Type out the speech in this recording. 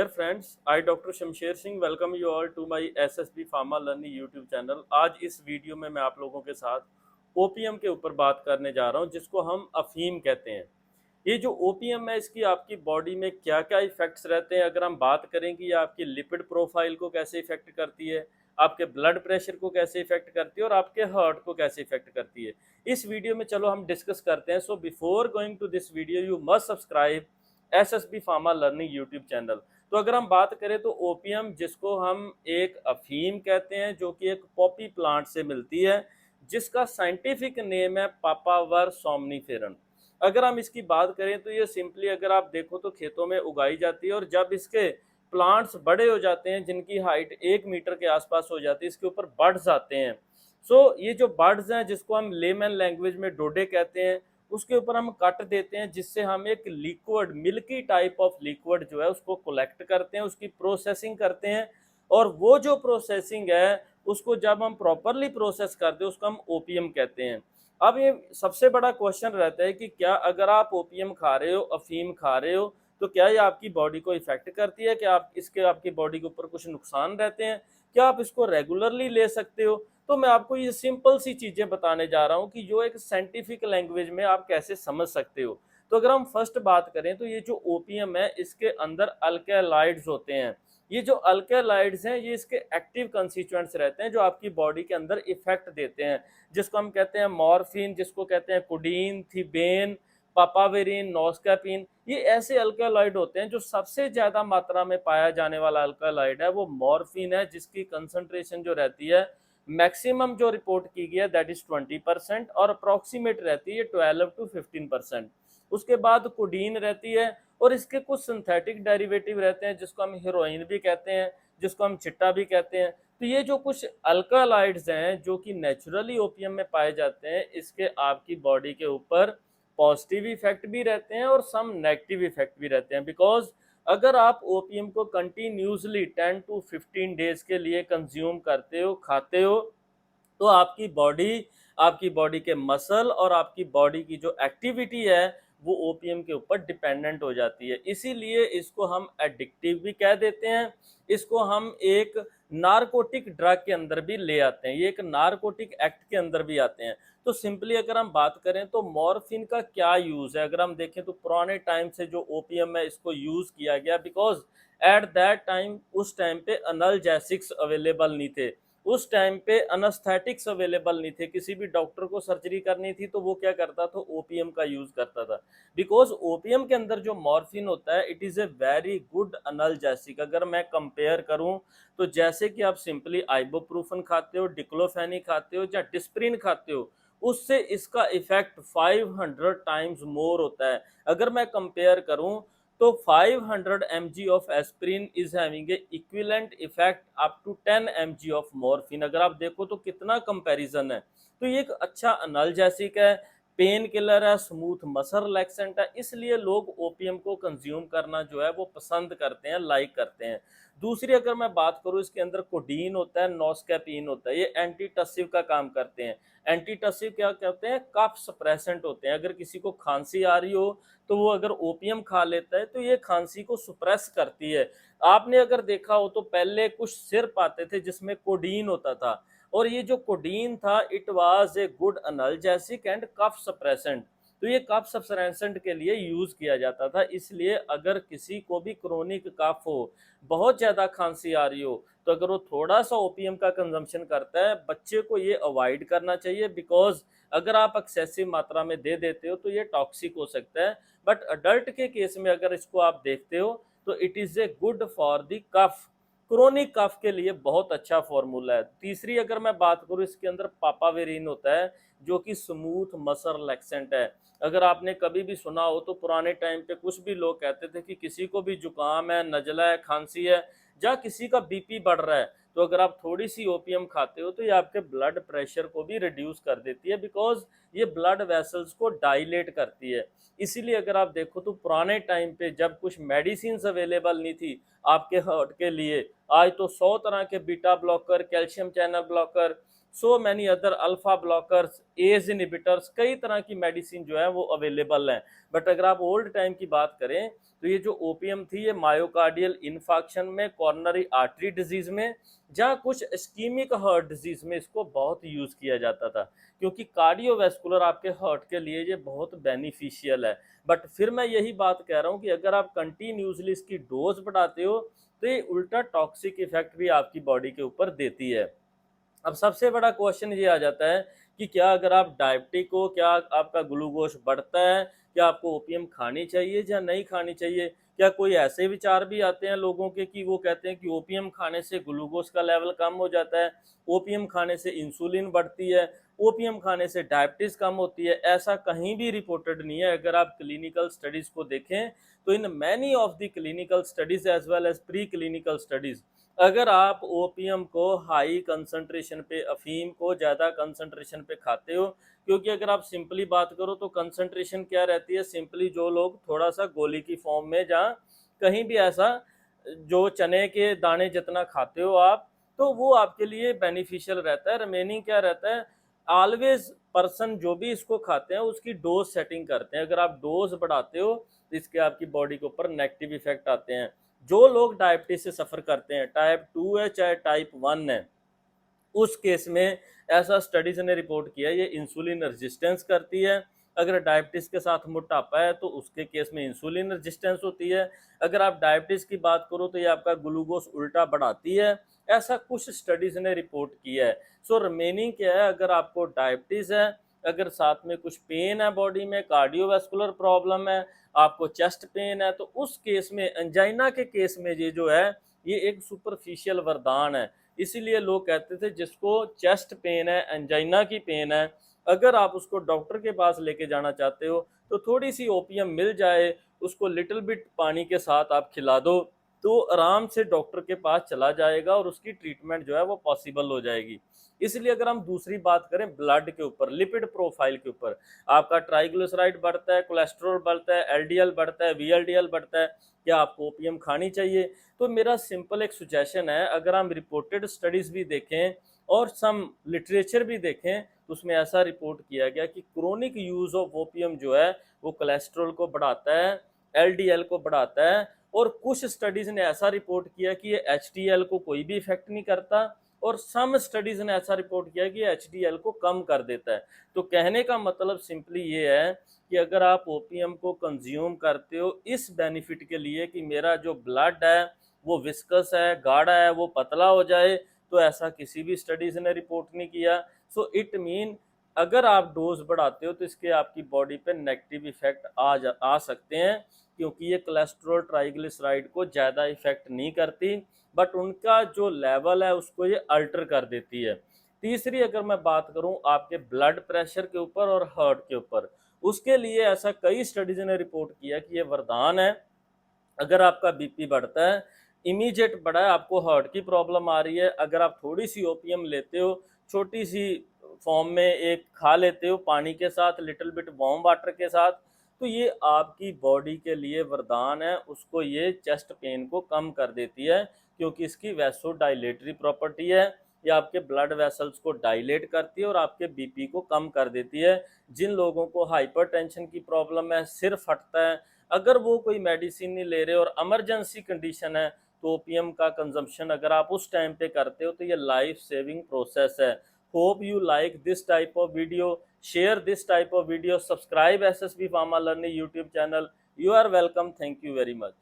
Dear friends, I Dr. Shamsher Singh welcome you all to my SSB Pharma Learning YouTube channel. आज इस video में मैं आप लोगों के साथ ओपीएम के ऊपर बात करने जा रहा हूं, जिसको हम अफीम कहते हैं। ये जो ओपीएम है, इसकी आपकी बॉडी में क्या क्या इफेक्ट्स रहते हैं। अगर हम बात करें कि ये आपकी लिपिड प्रोफाइल को कैसे इफेक्ट करती है, आपके ब्लड प्रेशर को कैसे इफेक्ट करती है और आपके हार्ट को कैसे इफेक्ट करती है, इस वीडियो में चलो हम डिस्कस करते हैं। So before going to this video you must subscribe SSB pharma learning YouTube channel. तो अगर हम बात करें तो ओपीएम, जिसको हम एक अफीम कहते हैं, जो कि एक पॉपी प्लांट से मिलती है, जिसका साइंटिफिक नेम है पापावर सोमनीफेरन। अगर हम इसकी बात करें तो ये सिंपली अगर आप देखो तो खेतों में उगाई जाती है, और जब इसके प्लांट्स बड़े हो जाते हैं, जिनकी हाइट 1 मीटर के आसपास हो जाती है, इसके ऊपर बड्स आते हैं। ये जो बड्स हैं, जिसको हम लेमन लैंग्वेज में डोडे कहते हैं, उसके ऊपर हम कट देते हैं, जिससे हम एक liquid milky type of liquid जो है उसको कलेक्ट करते हैं, उसकी प्रोसेसिंग करते हैं। और वो जो प्रोसेसिंग है, उसको जब हम प्रॉपरली प्रोसेस करते हैं, उसको हम ओपीएम कहते हैं। अब ये सबसे बड़ा क्वेश्चन रहता है कि क्या अगर आप ओपीएम खा रहे हो, अफीम खा रहे हो, तो क्या ये आपकी बॉडी को इफेक्ट करती है? क्या आप इसके आपकी बॉडी के ऊपर कुछ नुकसान रहते हैं? क्या आप इसको रेगुलरली ले सकते हो? तो मैं आपको ये सिंपल सी चीजें बताने जा रहा हूँ कि जो एक साइंटिफिक लैंग्वेज में आप कैसे समझ सकते हो। तो अगर हम फर्स्ट बात करें तो ये जो ओपीएम है, इसके अंदर अल्कैलाइड्स होते हैं। ये जो अल्कैलाइड्स हैं, ये इसके एक्टिव कंस्टिट्यूएंट्स रहते हैं, जो आपकी बॉडी के अंदर इफेक्ट देते हैं, जिसको हम कहते हैं मॉर्फिन, जिसको कहते हैं कोडीन, थिबेन, पापावेरिन, नोस्कैपिन। ये ऐसे अल्कैलाइड होते हैं। जो सबसे ज्यादा मात्रा में पाया जाने वाला अल्कैलाइड है वो मॉर्फिन है, जिसकी कंसंट्रेशन जो रहती है, मैक्सिमम जो रिपोर्ट की गई है दैट इज 20%, और अप्रोक्सीमेट रहती है 12 to 15%। उसके बाद कोडीन रहती है, और इसके कुछ सिंथेटिक डेरिवेटिव रहते हैं, जिसको हम हीरोइन भी कहते हैं, जिसको हम चिट्टा भी कहते हैं। तो ये जो कुछ अल्कालाइड्स हैं, जो कि नेचुरली ओपीएम में पाए जाते हैं, इसके आपकी बॉडी के ऊपर पॉजिटिव इफेक्ट भी रहते हैं और सम नेगेटिव इफेक्ट भी रहते हैं। बिकॉज अगर आप ओपीएम को कंटिन्यूसली 10 to 15 डेज के लिए कंज्यूम करते हो, खाते हो, तो आपकी बॉडी के मसल और आपकी बॉडी की जो एक्टिविटी है, वो ओपीएम के ऊपर डिपेंडेंट हो जाती है। इसीलिए इसको हम एडिक्टिव भी कह देते हैं। इसको हम एक नारकोटिक ड्रग के अंदर भी ले आते हैं, ये एक नारकोटिक एक्ट के अंदर भी आते हैं। तो सिंपली अगर हम बात करें तो मॉर्फिन का क्या यूज है, अगर हम देखें तो पुराने टाइम से जो ओपीएम है, इसको यूज किया गया बिकॉज एट दैट टाइम, उस टाइम पे अनल्जेसिक्स अवेलेबल नहीं थे, उस टाइम पे अनस्थेटिक्स अवेलेबल नहीं थे। किसी भी डॉक्टर को सर्जरी करनी थी तो वो क्या करता था, ओपीएम का यूज करता था। बिकॉज ओपीएम के अंदर जो मॉर्फिन होता है, it is a very good analgesic. अगर मैं कंपेयर करूं तो जैसे कि आप सिंपली आइबोप्रूफन खाते हो, डिक्लोफेनी खाते हो या डिस्प्रिन खाते हो, उससे इसका इफेक्ट 500 टाइम्स मोर होता है। अगर मैं कंपेयर करूं तो 500 mg of aspirin is having a equivalent effect up to 10 mg of morphine. अगर आप देखो तो कितना कंपैरिजन है। तो ये एक अच्छा अनल्जेसिक है, पेन किलर है, स्मूथ मसल रिलैक्सेंट है, इसलिए लोग ओपीएम को कंज्यूम करना जो है वो पसंद करते हैं, लाइक करते हैं। दूसरी अगर मैं बात करूं, इसके अंदर कोडीन होता है, नोस्कैपिन होता है, ये एंटीटसिव का काम करते हैं। एंटीटसिव क्या करते हैं, कफ सप्रेसेंट होते हैं। अगर किसी को खांसी आ रही हो तो वो अगर ओपीएम खा लेता है तो ये खांसी को सुप्रेस करती है। आपने अगर देखा हो तो पहले कुछ सिरप आते थे जिसमें कोडीन होता था, और ये जो कोडीन था, it was a good analgesic and cough suppressant. तो ये कफ सप्रेसेंट के लिए यूज किया जाता था। इसलिए अगर किसी को भी क्रोनिक कफ हो, बहुत ज्यादा खांसी आ रही हो, तो अगर वो थोड़ा सा ओपीएम का कंजम्पशन करता है, बच्चे को ये अवॉइड करना चाहिए। बिकॉज अगर आप एक्सेसिव मात्रा में दे देते हो तो ये टॉक्सिक हो सकता है। बट अडल्ट के केस में अगर इसको आप देखते हो तो it is a good for the cough, chronic cough के लिए बहुत अच्छा फॉर्मूला है। तीसरी अगर मैं बात करूं, इसके अंदर पापावेरिन होता है, जो कि स्मूथ मसल रिलैक्सेंट है। अगर आपने कभी भी सुना हो तो पुराने टाइम पे कुछ भी लोग कहते थे कि किसी को भी जुकाम है, नजला है, खांसी है, या किसी का बीपी बढ़ रहा है, तो अगर आप थोड़ी सी ओपीएम खाते हो तो ये आपके ब्लड प्रेशर को भी रिड्यूस कर देती है। बिकॉज ये ब्लड वेसल्स को डायलेट करती है। इसीलिए अगर आप देखो तो पुराने टाइम पे जब कुछ मेडिसिन अवेलेबल नहीं थी आपके हार्ट के लिए, आज तो 100 तरह के beta blocker, calcium channel blocker, so many other alpha blockers, ACE inhibitors, कई तरह की मेडिसिन जो है वो अवेलेबल हैं। बट अगर आप ओल्ड टाइम की बात करें तो ये जो ओपीएम थी ये मायोकार्डियल इन्फाक्शन में, कॉर्नरी आर्टरी डिजीज में, जहाँ कुछ इस्कीमिक हार्ट डिजीज में इसको बहुत यूज किया जाता था, क्योंकि कार्डियोवैस्कुलर आपके हार्ट के लिए ये बहुत बेनिफिशियल है। बट फिर मैं यही बात कह रहा हूँ कि अगर आप कंटिन्यूसली इसकी डोज बढ़ाते हो तो ये उल्टा टॉक्सिक इफेक्ट भी आपकी बॉडी के ऊपर देती है। अब सबसे बड़ा क्वेश्चन ये आ जाता है कि क्या अगर आप डायबिटिक हो, क्या आपका ग्लूकोज बढ़ता है, क्या आपको ओपीएम खानी चाहिए या नहीं खानी चाहिए? क्या कोई ऐसे विचार भी आते हैं लोगों के कि वो कहते हैं कि ओपीएम खाने से ग्लूकोज का लेवल कम हो जाता है, ओपीएम खाने से इंसुलिन बढ़ती है, ओपीएम खाने से डायबिटीज कम होती है? ऐसा कहीं भी रिपोर्टेड नहीं है। अगर आप क्लिनिकल स्टडीज को देखें तो in many of the clinical studies as well as pre clinical studies, अगर आप ओपीएम को हाई कंसंट्रेशन पे, अफीम को ज़्यादा कंसंट्रेशन पे खाते हो, क्योंकि अगर आप सिंपली बात करो तो कंसंट्रेशन क्या रहती है, सिंपली जो लोग थोड़ा सा गोली की फॉर्म में, जहाँ कहीं भी ऐसा जो चने के दाने जितना खाते हो आप, तो वो आपके लिए बेनिफिशियल रहता है। रिमेनिंग क्या रहता है, ऑलवेज पर्सन जो भी इसको खाते हैं उसकी डोज सेटिंग करते हैं। अगर आप डोज बढ़ाते हो तो इसके आपकी बॉडी के ऊपर नेगेटिव इफेक्ट आते हैं। जो लोग डायबिटीज से सफ़र करते हैं, टाइप 2 है चाहे टाइप 1 है, उस केस में ऐसा स्टडीज ने रिपोर्ट किया ये इंसुलिन रेजिस्टेंस करती है। अगर डायबिटीज के साथ मोटापा है तो उसके केस में इंसुलिन रेजिस्टेंस होती है। अगर आप डायबिटीज की बात करो तो ये आपका ग्लूकोज उल्टा बढ़ाती है। ऐसा कुछ स्टडीज ने रिपोर्ट किया है। सो रिमेनिंग क्या है, अगर आपको डायबिटीज है, अगर साथ में कुछ पेन है बॉडी में, कार्डियोवैस्कुलर प्रॉब्लम है, आपको चेस्ट पेन है, तो उस केस में, एंजाइना के केस में, ये जो है ये एक सुपरफिशियल वरदान है। इसीलिए लोग कहते थे जिसको चेस्ट पेन है, एंजाइना की पेन है, अगर आप उसको डॉक्टर के पास लेके जाना चाहते हो तो थोड़ी सी ओपियम मिल जाए, उसको लिटिल बिट पानी के साथ आप खिला दो तो आराम से डॉक्टर के पास चला जाएगा और उसकी ट्रीटमेंट जो है वो पॉसिबल हो जाएगी। इसलिए अगर हम दूसरी बात करें ब्लड के ऊपर, लिपिड प्रोफाइल के ऊपर, आपका ट्राइग्लिसराइड बढ़ता है, कोलेस्ट्रॉल बढ़ता है, एलडीएल बढ़ता है, वीएलडीएल बढ़ता है, क्या आपको ओपीएम खानी चाहिए? तो मेरा सिंपल एक सुजेशन है, अगर हम रिपोर्टेड स्टडीज भी देखें और सम लिटरेचर भी देखें तो उसमें ऐसा रिपोर्ट किया गया कि क्रोनिक यूज ऑफ ओपीएम जो है वो कोलेस्ट्रॉल को बढ़ाता है, एलडीएल को बढ़ाता है, और कुछ स्टडीज ने ऐसा रिपोर्ट किया कि ये एचडीएल को कोई भी इफेक्ट नहीं करता, और सम स्टडीज ने ऐसा रिपोर्ट किया कि एचडीएल को कम कर देता है। तो कहने का मतलब सिंपली ये है कि अगर आप ओपीएम को कंज्यूम करते हो इस बेनिफिट के लिए कि मेरा जो ब्लड है वो विस्कस है, गाढ़ा है, वो पतला हो जाए, तो ऐसा किसी भी स्टडीज ने रिपोर्ट नहीं किया। सो इट मीन अगर आप डोज बढ़ाते हो तो इसके आपकी बॉडी पे नेगेटिव इफेक्ट आ सकते हैं, क्योंकि ये कोलेस्ट्रॉल ट्राइग्लिसराइड को ज़्यादा इफेक्ट नहीं करती, बट उनका जो लेवल है उसको ये अल्टर कर देती है। तीसरी अगर मैं बात करूं आपके ब्लड प्रेशर के ऊपर और हार्ट के ऊपर, उसके लिए ऐसा कई स्टडीज ने रिपोर्ट किया कि ये वरदान है। अगर आपका बीपी बढ़ता है, इमीडिएट बढ़ा है, आपको हार्ट की प्रॉब्लम आ रही है, अगर आप थोड़ी सी ओपीएम लेते हो, छोटी सी फॉर्म में एक खा लेते हो पानी के साथ, लिटिल बिट वार्म वाटर के साथ, तो ये आपकी बॉडी के लिए वरदान है। उसको ये चेस्ट पेन को कम कर देती है, क्योंकि इसकी वैसोडाइलेटरी प्रॉपर्टी है। ये आपके ब्लड वेसल्स को डायलेट करती है और आपके बीपी को कम कर देती है। जिन लोगों को हाइपरटेंशन की प्रॉब्लम है, सिर फटता है, अगर वो कोई मेडिसिन नहीं ले रहे और इमरजेंसी कंडीशन है, तो ओपीएम का कंजम्पशन अगर आप उस टाइम पे करते हो तो ये लाइफ सेविंग प्रोसेस है। Hope you like this type of video, share this type of video, subscribe SSB pharma learning YouTube channel. You are welcome, thank you very much.